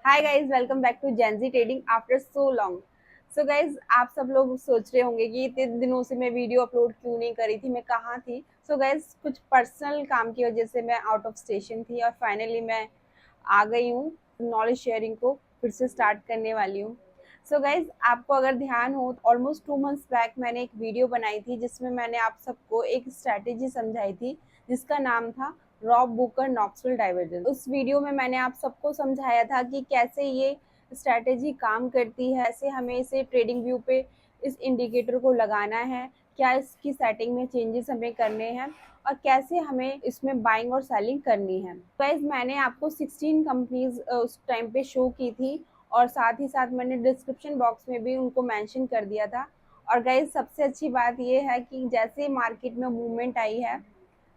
Hi guys, welcome back to GenZ trading after so long. So guys, आप सब लोग सोच रहे होंगे कि इतने दिनों से मैं वीडियो अपलोड क्यों नहीं करी थी, मैं कहाँ थी। सो गाइज, कुछ पर्सनल काम की वजह से मैं आउट ऑफ स्टेशन थी और फाइनली मैं आ गई हूँ। नॉलेज शेयरिंग को फिर से स्टार्ट करने वाली हूँ। सो गाइज, आपको अगर ध्यान हो, ऑलमोस्ट 2 मंथ्स बैक मैंने एक वीडियो बनाई थी जिसमें मैंने आप सबको एक स्ट्रैटेजी समझाई थी जिसका नाम था रॉब बुकर नॉक्सविल डाइवर्जेंस। उस वीडियो में मैंने आप सबको समझाया था कि कैसे ये स्ट्रैटेजी काम करती है, कैसे हमें इसे ट्रेडिंग व्यू पे इस इंडिकेटर को लगाना है, क्या इसकी सेटिंग में चेंजेस हमें करने हैं और कैसे हमें इसमें बाइंग और सेलिंग करनी है। गाइस, मैंने आपको 16 कंपनीज उस टाइम पे शो की थी और साथ ही साथ मैंने डिस्क्रिप्शन बॉक्स में भी उनको मेंशन कर दिया था। और गाइस, सबसे अच्छी बात ये है कि जैसे मार्केट में मूवमेंट आई है,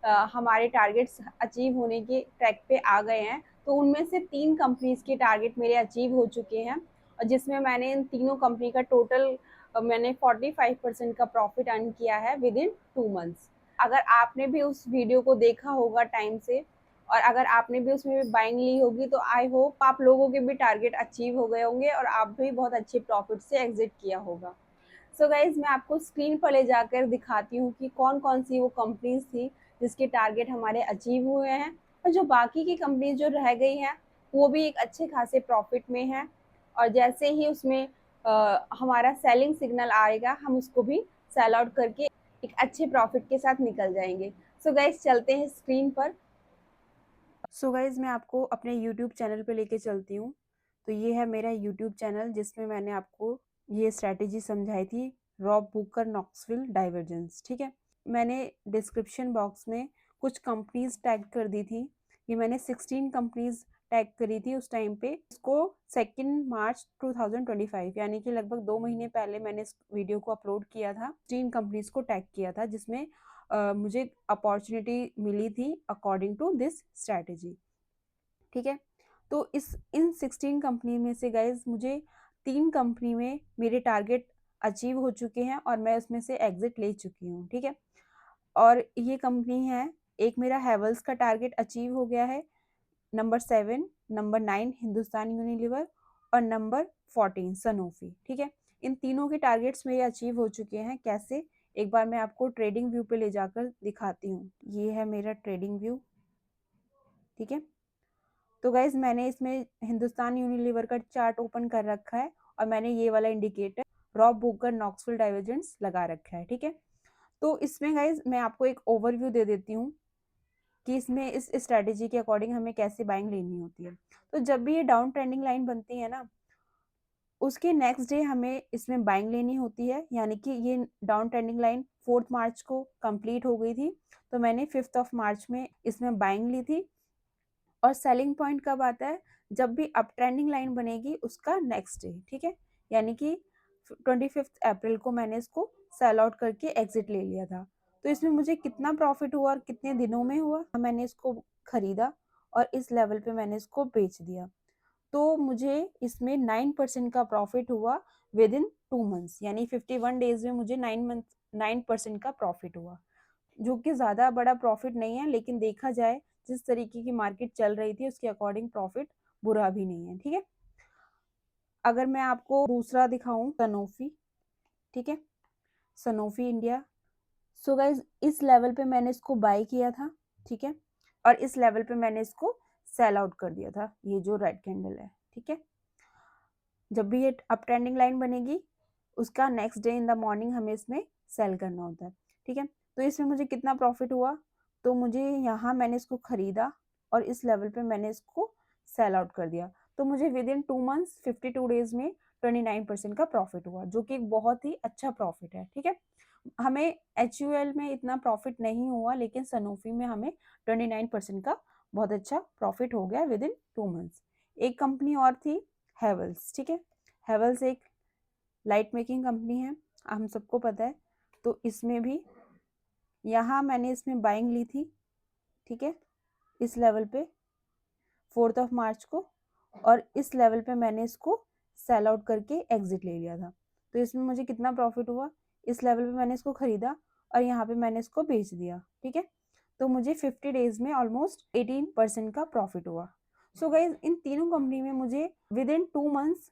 हमारे टारगेट्स अचीव होने के ट्रैक पे आ गए हैं। तो उनमें से 3 कंपनीज के टारगेट मेरे अचीव हो चुके हैं और जिसमें मैंने इन तीनों कंपनी का टोटल मैंने 45% का प्रॉफिट अर्न किया है विद इन 2 मंथ्स। अगर आपने भी उस वीडियो को देखा होगा टाइम से और अगर आपने भी उसमें भी बाइंग ली होगी तो आई होप आप लोगों के भी टारगेट अचीव हो गए होंगे और आप भी बहुत अच्छे प्रॉफिट से एग्जिट किया होगा। सो गाइज, मैं आपको स्क्रीन पर ले जाकर दिखाती हूँ कि कौन कौन सी वो कंपनीज थी जिसके टारगेट हमारे अचीव हुए हैं और जो बाकी की कंपनीज जो रह गई हैं वो भी एक अच्छे खासे प्रॉफिट में है। और जैसे ही उसमें हमारा सेलिंग सिग्नल आएगा हम उसको भी सेल आउट करके एक अच्छे प्रॉफिट के साथ निकल जाएंगे। सो गाइज, चलते हैं स्क्रीन पर। सो गाइज, मैं आपको अपने यूट्यूब चैनल पे लेके चलती हूँ। तो ये है मेरा यूट्यूब चैनल जिसमें मैंने आपको ये स्ट्रैटेजी समझाई थी, रॉब बुकर नॉक्सविल डाइवर्जेंस। ठीक है, मैंने डिस्क्रिप्शन बॉक्स में कुछ कंपनीज टैग कर दी थी। ये मैंने 16 कंपनीज टैग करी थी उस टाइम पे। इसको 2 मार्च 2025 यानी कि लगभग 2 महीने पहले मैंने इस वीडियो को अपलोड किया था। 3 कंपनीज को टैग किया था जिसमें मुझे अपॉर्चुनिटी मिली थी अकॉर्डिंग टू दिस स्ट्रैटेजी। ठीक है, तो इन 16 कंपनी में से गाइज मुझे 3 कंपनी में मेरे टारगेट अचीव हो चुके हैं और मैं उसमें से एग्जिट ले चुकी हूँ। ठीक है, और ये कंपनी है, एक मेरा हैवल्स का टारगेट अचीव हो गया है, नंबर 7, नंबर 9 हिंदुस्तान यूनिलीवर और नंबर 14 सनोफी। ठीक है, इन तीनों के टारगेट्स मेरे अचीव हो चुके हैं। कैसे, एक बार मैं आपको ट्रेडिंग व्यू पे ले जाकर दिखाती हूँ। ये है मेरा ट्रेडिंग व्यू। ठीक है, तो गाइज मैंने इसमें हिंदुस्तान यूनिलीवर का चार्ट ओपन कर रखा है और मैंने ये वाला indicator Rob Booker Knoxville divergence लगा रखा है। ठीक है, तो इसमें गाइज मैं आपको एक ओवरव्यू दे देती हूँ कि इसमें इस स्ट्रेटेजी के अकॉर्डिंग हमें कैसे बाइंग लेनी होती है। तो जब भी ये डाउन ट्रेंडिंग लाइन बनती है ना, उसके नेक्स्ट डे हमें इसमें बाइंग लेनी होती है। यानी कि ये डाउन ट्रेंडिंग लाइन 4 मार्च को कंप्लीट हो गई थी, तो मैंने 5 मार्च में इसमें बाइंग ली थी। और सेलिंग पॉइंट कब आता है, जब भी अप ट्रेंडिंग लाइन बनेगी उसका नेक्स्ट डे। ठीक है, यानी कि 25 अप्रैल को मैंने इसको सेल आउट करके एग्जिट ले लिया था। तो इसमें मुझे कितना प्रॉफिट हुआ और कितने दिनों में हुआ, मैंने इसको खरीदा और इस लेवल पे मैंने इसको बेच दिया। तो मुझे इसमें 9% का प्रॉफिट हुआ विद इन 2 मंथ्स, यानी 51 डेज में मुझे 9% का प्रॉफिट हुआ, जो कि ज़्यादा बड़ा प्रॉफिट नहीं है, लेकिन देखा जाए जिस तरीके की मार्केट चल रही थी उसके अकॉर्डिंग प्रॉफिट बुरा भी नहीं है। ठीक है, अगर मैं आपको दूसरा दिखाऊं, सनोफी। ठीक है, सनोफी इंडिया। सो गाइज, इस लेवल पे मैंने इसको बाय किया था। ठीक है, और इस लेवल पे मैंने इसको सेल आउट कर दिया था, ये जो रेड कैंडल है। ठीक है, जब भी ये अप ट्रेंडिंग लाइन बनेगी उसका next day in the morning हमें इसमें सेल करना होता है। ठीक है, तो इसमें मुझे कितना प्रॉफिट हुआ, तो मुझे यहाँ मैंने इसको खरीदा और इस लेवल पे मैंने इसको सेल आउट कर दिया। तो मुझे विद इन 2 मंथ्स 52 डेज में 29% का प्रॉफिट हुआ, जो कि एक बहुत ही अच्छा प्रॉफिट है। ठीक है, हमें HUL में इतना प्रॉफिट नहीं हुआ, लेकिन सनोफी में हमें 29% का बहुत अच्छा प्रॉफिट हो गया विद इन 2 मंथ्स। एक कंपनी और थी, हैवल्स। ठीक है, हैवल्स एक लाइट मेकिंग कंपनी है, हम सबको पता है। तो इसमें भी यहाँ मैंने इसमें बाइंग ली थी। ठीक है, इस लेवल पे 4 मार्च को, और इस लेवल पे मैंने इसको सेल आउट करके एग्जिट ले लिया था। तो इसमें मुझे कितना प्रॉफिट हुआ, इस लेवल पे मैंने इसको खरीदा और यहाँ पे मैंने इसको बेच दिया। ठीक है, तो मुझे 50 डेज में ऑलमोस्ट 18% का प्रॉफिट हुआ। सो गाइज इन तीनों कंपनी में मुझे विद इन 2 मंथ्स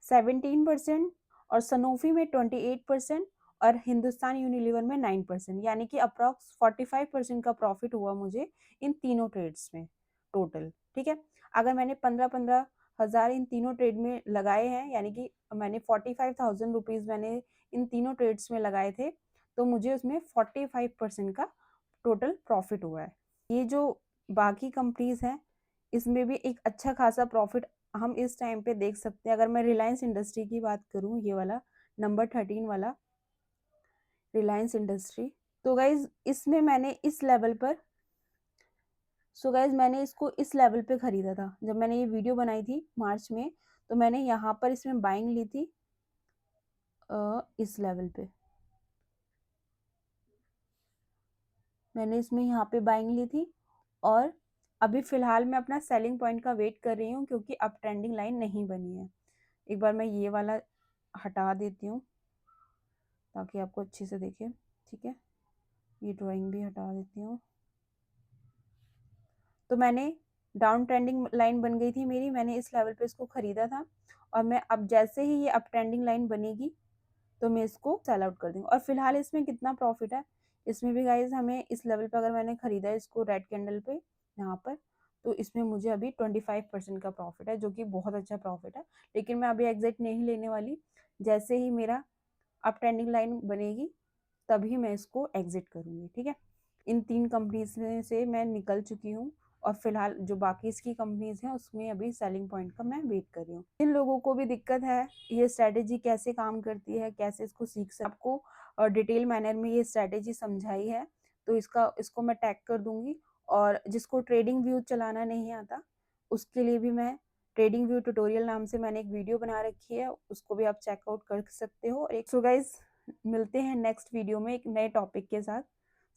17% और सनोफी में 28% और हिंदुस्तान यूनिलीवर में 9%, यानी कि अप्रॉक्स 45% का प्रॉफिट हुआ मुझे इन तीनों ट्रेड्स में टोटल। ठीक है, अगर मैंने 15,000 इन तीनों ट्रेड में लगाए हैं, यानी कि मैंने 45,000 रुपीज मैंने इन तीनों ट्रेड्स में लगाए थे, तो मुझे उसमें 45% का टोटल प्रॉफिट हुआ है। ये जो बाकी कंपनीज हैं इसमें भी एक अच्छा खासा प्रॉफिट हम इस टाइम पे देख सकते हैं। अगर मैं रिलायंस इंडस्ट्री की बात करूं, ये वाला नंबर 13 वाला रिलायंस इंडस्ट्री, तो गाइज इसमें मैंने इस लेवल पर मैंने इसको इस लेवल पे खरीदा था। जब मैंने ये वीडियो बनाई थी मार्च में, तो मैंने यहाँ पर इसमें बाइंग ली थी इस लेवल पे, मैंने इसमें यहाँ पे बाइंग ली थी। और अभी फिलहाल मैं अपना सेलिंग पॉइंट का वेट कर रही हूँ, क्योंकि अब ट्रेंडिंग लाइन नहीं बनी है। एक बार मैं ये वाला हटा देती हूँ ताकि आपको अच्छे से दिखे। ठीक है, ये ड्राइंग भी हटा देती हूँ। तो मैंने डाउन ट्रेंडिंग लाइन बन गई थी मेरी, मैंने इस लेवल पे इसको खरीदा था, और मैं अब जैसे ही ये अप ट्रेंडिंग लाइन बनेगी तो मैं इसको सेल आउट कर दूंगी। और फिलहाल इसमें कितना प्रॉफिट है, इसमें भी गाइज हमें इस लेवल पे अगर मैंने खरीदा है इसको रेड कैंडल पे यहाँ पर, तो इसमें मुझे अभी 25% का प्रॉफिट है, जो कि बहुत अच्छा प्रॉफिट है। लेकिन मैं अभी एग्जिट नहीं लेने वाली, जैसे ही मेरा अप ट्रेंडिंग लाइन बनेगी तभी मैं इसको एग्जिट करूंगी। ठीक है, इन 3 कंपनीज में से मैं निकल चुकी हूँ, और फिलहाल जो बाकी इसकी कंपनीज हैं उसमें अभी सेलिंग पॉइंट का मैं वेट कर रही हूँ। जिन लोगों को भी दिक्कत है ये स्ट्रैटेजी कैसे काम करती है, कैसे इसको सीख सकते, आपको डिटेल मैनर में ये स्ट्रैटेजी समझाई है, तो इसको मैं टैग कर दूंगी। और जिसको ट्रेडिंग व्यू चलाना नहीं आता उसके लिए भी मैं ट्रेडिंग व्यू ट्यूटोरियल नाम से मैंने एक वीडियो बना रखी है, उसको भी आप चेकआउट कर सकते हो। एक सो गाइज मिलते हैं नेक्स्ट वीडियो में एक नए टॉपिक के साथ।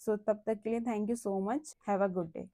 सो तब तक के लिए thank you so much, have a good day.